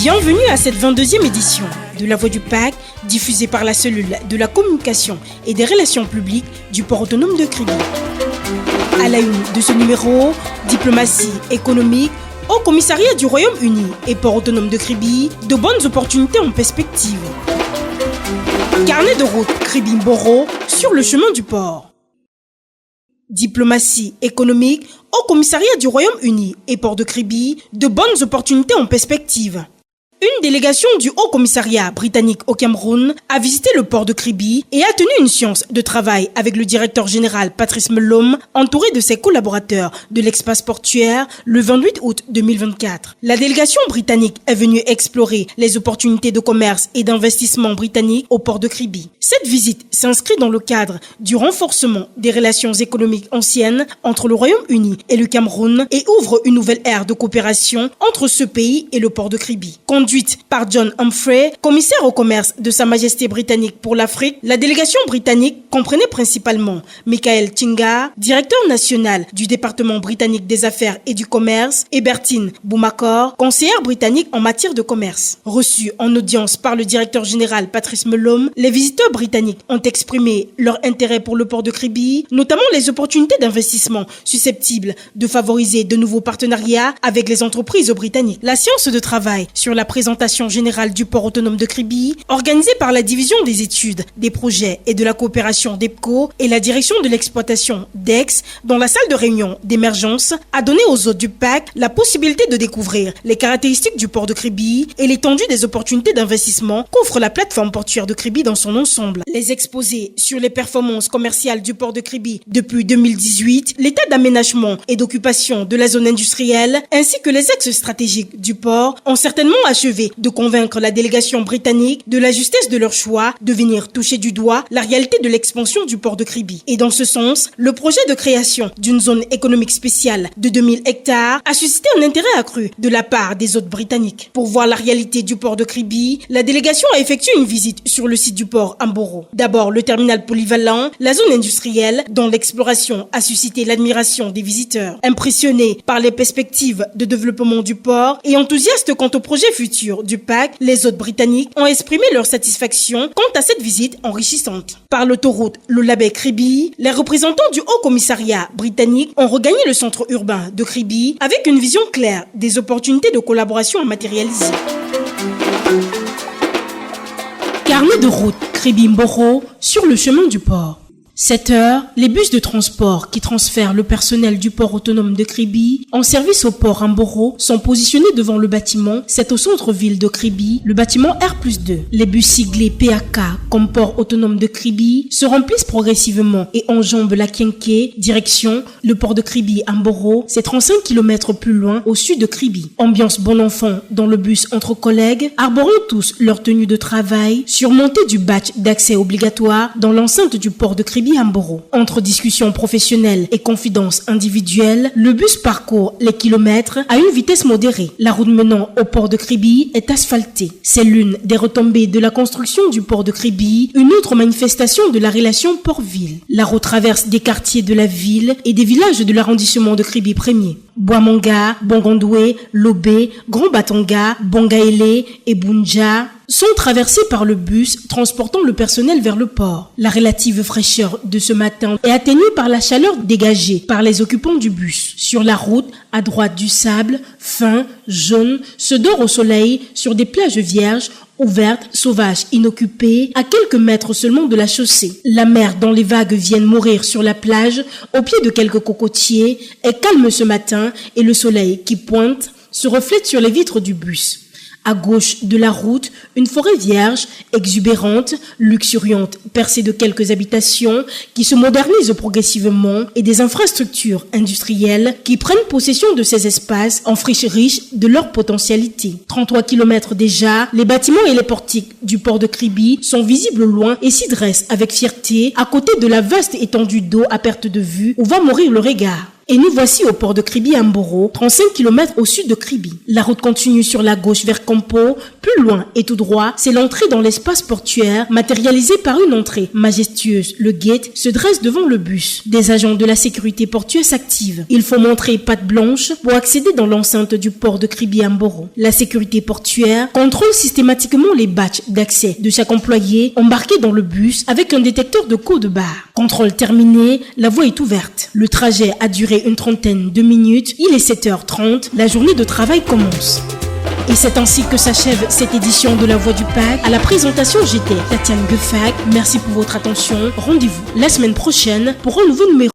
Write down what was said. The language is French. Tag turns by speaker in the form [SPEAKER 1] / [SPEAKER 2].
[SPEAKER 1] Bienvenue à cette 22e édition de La Voix du PAC, diffusée par la cellule de la communication et des relations publiques du port autonome de Kribi. À la une de ce numéro, diplomatie économique, Haut Commissariat du Royaume-Uni et port autonome de Kribi, de bonnes opportunités en perspective. Carnet de route Kribi-Mboro sur le chemin du port. Diplomatie économique, Haut Commissariat du Royaume-Uni et port de Kribi, de bonnes opportunités en perspective. Une délégation du Haut Commissariat britannique au Cameroun a visité le port de Kribi et a tenu une séance de travail avec le directeur général Patrice Melom, entouré de ses collaborateurs de l'espace portuaire le 28 août 2024. La délégation britannique est venue explorer les opportunités de commerce et d'investissement britanniques au port de Kribi. Cette visite s'inscrit dans le cadre du renforcement des relations économiques anciennes entre le Royaume-Uni et le Cameroun et ouvre une nouvelle ère de coopération entre ce pays et le port de Kribi. Conduite par John Humphrey, commissaire au commerce de Sa Majesté britannique pour l'Afrique, la délégation britannique comprenait principalement Michael Chinga, directeur national du département britannique des affaires et du commerce, et Bertine Boumakor, conseillère britannique en matière de commerce. Reçus en audience par le directeur général Patrice Melom, les visiteurs britanniques ont exprimé leur intérêt pour le port de Kribi, notamment les opportunités d'investissement susceptibles de favoriser de nouveaux partenariats avec les entreprises britanniques. La séance de travail sur la présentation générale du port autonome de Kribi, organisée par la division des études, des projets et de la coopération d'EPCO et la direction de l'exploitation d'EX, dans la salle de réunion d'émergence, a donné aux hôtes du PAC la possibilité de découvrir les caractéristiques du port de Kribi et l'étendue des opportunités d'investissement qu'offre la plateforme portuaire de Kribi dans son ensemble. Les exposés sur les performances commerciales du port de Kribi depuis 2018, l'état d'aménagement et d'occupation de la zone industrielle, ainsi que les axes stratégiques du port ont certainement achevé de convaincre la délégation britannique de la justesse de leur choix de venir toucher du doigt la réalité de l'expansion du port de Kribi. Et dans ce sens, le projet de création d'une zone économique spéciale de 2000 hectares a suscité un intérêt accru de la part des hôtes britanniques. Pour voir la réalité du port de Kribi, la délégation a effectué une visite sur le site du port à Mboro. D'abord, le terminal polyvalent, la zone industrielle, dont l'exploration a suscité l'admiration des visiteurs. Impressionnés par les perspectives de développement du port et enthousiastes quant au projet futur du PAC, les hôtes britanniques ont exprimé leur satisfaction quant à cette visite enrichissante. Par l'autoroute Lolabé-Kribi, les représentants du Haut Commissariat britannique ont regagné le centre urbain de Kribi avec une vision claire des opportunités de collaboration à matérialiser. Carnet de route Kribi-Mboro sur le chemin du port. 7 heures, les bus de transport qui transfèrent le personnel du port autonome de Kribi en service au port à Mboro sont positionnés devant le bâtiment. C'est au centre-ville de Kribi, le bâtiment R+2. Les bus siglés PAK comme port autonome de Kribi se remplissent progressivement et enjambent la Kenké, direction le port de Kribi à Mboro, c'est 35 km plus loin au sud de Kribi. Ambiance bon enfant dans le bus entre collègues, arborant tous leur tenue de travail, surmontés du badge d'accès obligatoire dans l'enceinte du port de Kribi à Mboro. Entre discussions professionnelles et confidences individuelles, le bus parcourt les kilomètres à une vitesse modérée. La route menant au port de Kribi est asphaltée. C'est l'une des retombées de la construction du port de Kribi, une autre manifestation de la relation port-ville. La route traverse des quartiers de la ville et des villages de l'arrondissement de Kribi 1er. Boamanga, Bongondoué, Lobé, Grand Batanga, Bongaélé et Bunja sont traversés par le bus transportant le personnel vers le port. La relative fraîcheur de ce matin est atténuée par la chaleur dégagée par les occupants du bus. Sur la route, à droite du sable, fin, jaune, se dort au soleil sur des plages vierges, ouvertes, sauvages, inoccupées, à quelques mètres seulement de la chaussée. La mer dont les vagues viennent mourir sur la plage, au pied de quelques cocotiers, est calme ce matin et le soleil qui pointe se reflète sur les vitres du bus. À gauche de la route, une forêt vierge, exubérante, luxuriante, percée de quelques habitations qui se modernisent progressivement et des infrastructures industrielles qui prennent possession de ces espaces en friche riche de leur potentialité. 33 km déjà, les bâtiments et les portiques du port de Kribi sont visibles au loin et s'y dressent avec fierté à côté de la vaste étendue d'eau à perte de vue où va mourir le regard. Et nous voici au port de Kribi à Mboro, 35 km au sud de Kribi. La route continue sur la gauche vers Kampo. Plus loin et tout droit, c'est l'entrée dans l'espace portuaire, matérialisée par une entrée majestueuse. Le gate se dresse devant le bus. Des agents de la sécurité portuaire s'activent. Il faut montrer patte blanche pour accéder dans l'enceinte du port de Kribi à Mboro. La sécurité portuaire contrôle systématiquement les badges d'accès de chaque employé embarqué dans le bus avec un détecteur de code barre. Contrôle terminé, la voie est ouverte. Le trajet a duré une trentaine de minutes. Il est 7h30. La journée de travail commence. Et c'est ainsi que s'achève cette édition de La Voix du Pac. À la présentation, j'étais Tatiane Gefac. Merci pour votre attention. Rendez-vous la semaine prochaine pour un nouveau numéro.